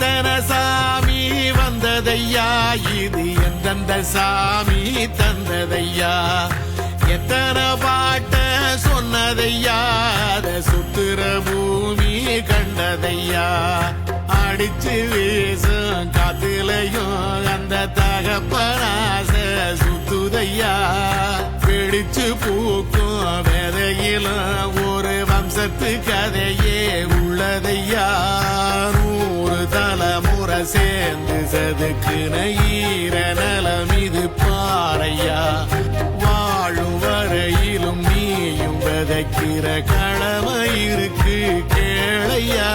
எத்தனை சாமி வந்ததையா, இது எந்தெந்த சாமி தந்ததையா, எத்தனை பாட்ட சொன்னதையா, அத சுத்துற பூமி கண்டதையா, அடிச்சு வீசும் காத்துலையும் அந்த தகப்பனாச சுத்துதையா, பிடிச்சு பூக்கும் வேதையிலும் ஒரு வம்சத்து கதையே உள்ளதையா, 100 தலைமுறை சேர்ந்து சதுக்குன ஈர நலம் இது பாறையா, வாழும் வரையிலும் நீயும் விதைக்கிற கடமை இருக்கு கேளையா.